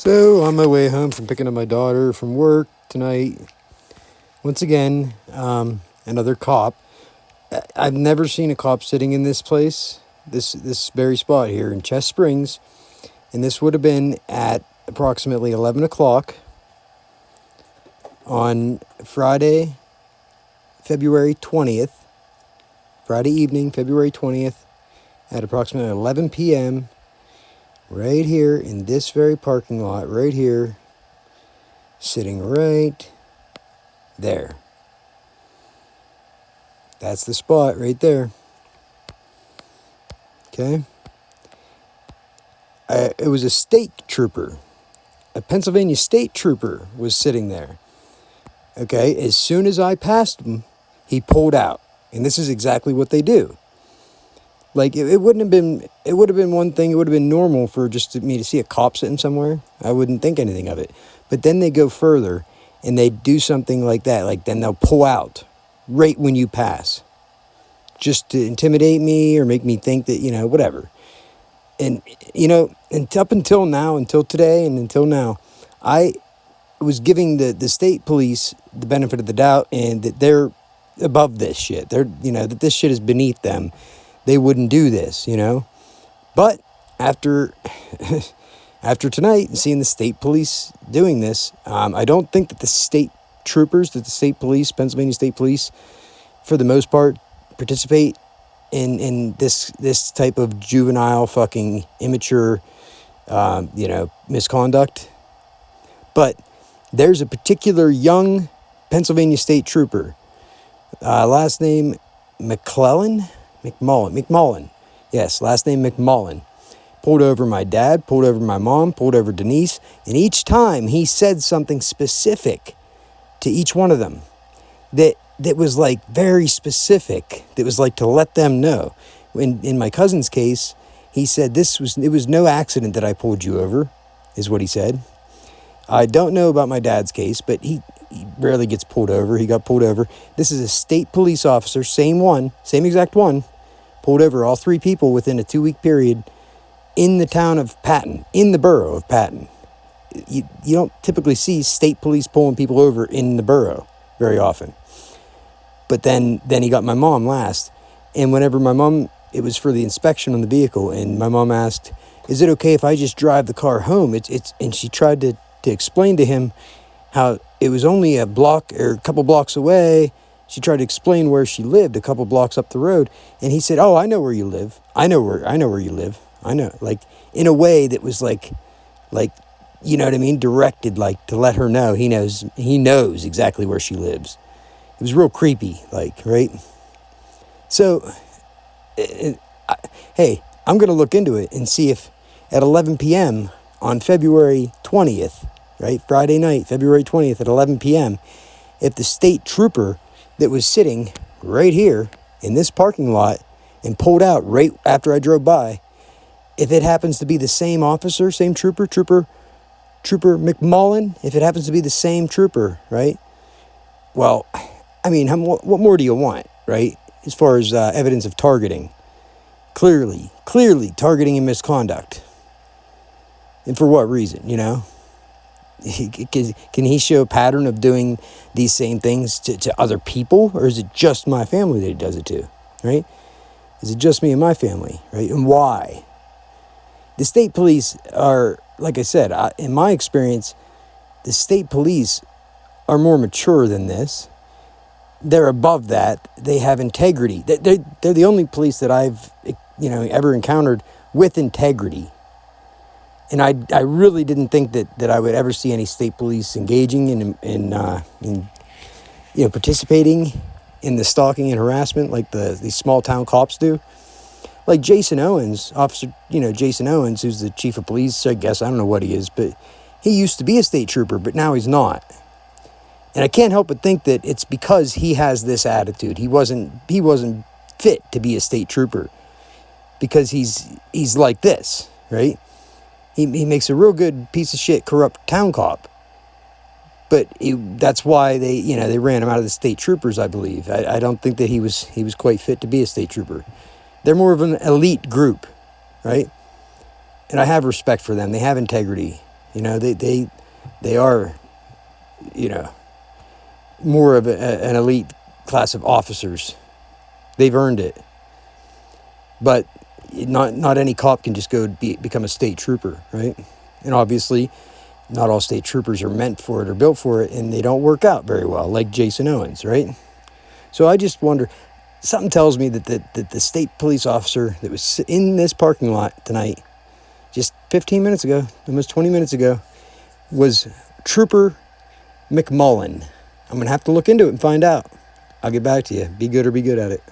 So, on my way home from picking up my daughter from work tonight, once again, another cop. I've never seen a cop sitting in this place, this very spot here in Chest Springs, and this would have been at approximately 11 o'clock on Friday, February 20th, Friday evening, February 20th, at approximately 11 p.m., right here in this very parking lot, right here, sitting right there. That's the spot right there. Okay? It was a state trooper. A Pennsylvania state trooper was sitting there. Okay? As soon as I passed him, he pulled out. And this is exactly what they do. Like, it would have been one thing, it would have been normal for just me to see a cop sitting somewhere. I wouldn't think anything of it. But then they go further, and they do something like that. Like, then they'll pull out right when you pass. Just to intimidate me or make me think that, whatever. And, and up until now, until today and until now, I was giving the state police the benefit of the doubt and that they're above this shit. They're, that this shit is beneath them. They wouldn't do this, But after tonight, seeing the state police doing this, I don't think that the state troopers, that the state police, Pennsylvania State Police, for the most part, participate in this type of juvenile, fucking immature, misconduct. But there's a particular young Pennsylvania State trooper, last name McMullen. Yes, last name McMullen. Pulled over my dad, pulled over my mom, pulled over Denise, and each time he said something specific to each one of them that was like very specific, that was like to let them know. In my cousin's case, he said it was no accident that I pulled you over, is what he said. I don't know about my dad's case, but he rarely gets pulled over. He got pulled over. This is a state police officer, same exact one, pulled over all three people within a 2-week period in the town of Patton, in the borough of Patton. You don't typically see state police pulling people over in the borough very often. But then he got my mom last. And whenever my mom, it was for the inspection on the vehicle, and my mom asked, is it okay if I just drive the car home? And she tried to explain to him how it was only a block or a couple blocks away. She tried to explain where she lived a couple blocks up the road. And he said, oh, I know where you live. I know where you live. I know. Like, in a way that was like, you know what I mean? Directed, like, to let her know he knows exactly where she lives. It was real creepy, like, right? So, hey, I'm going to look into it and see if at 11 p.m. on February 20th, right? Friday night, February 20th at 11 p.m., if the state trooper that was sitting right here in this parking lot and pulled out right after I drove by, if it happens to be the same officer, same trooper McMullen, if it happens to be the same trooper, right? Well, I mean, what more do you want, right? As far as evidence of targeting. Clearly targeting and misconduct. And for what reason, Can he show a pattern of doing these same things to other people? Or is it just my family that he does it to, right? Is it just me and my family, right? And why? The state police are, like I said, in my experience, the state police are more mature than this. They're above that. They have integrity. They're the only police that I've, ever encountered with integrity. And I really didn't think that I would ever see any state police engaging in participating in the stalking and harassment like these small town cops do. Like Jason Owens, Jason Owens, who's the chief of police, I guess. I don't know what he is, but he used to be a state trooper, but now he's not. And I can't help but think that it's because he has this attitude. He wasn't fit to be a state trooper because he's like this, right? He makes a real good piece of shit, corrupt town cop. But that's why they ran him out of the state troopers, I believe. I don't think that he was quite fit to be a state trooper. They're more of an elite group, right? And I have respect for them. They have integrity. You know, they are, you know, more of an elite class of officers. They've earned it. But not any cop can just go become a state trooper, right? And obviously, not all state troopers are meant for it or built for it, and they don't work out very well, like Jason Owens, right? So I just wonder, something tells me that the state police officer that was in this parking lot tonight, just 15 minutes ago, almost 20 minutes ago, was Trooper McMullen. I'm going to have to look into it and find out. I'll get back to you. Be good or be good at it.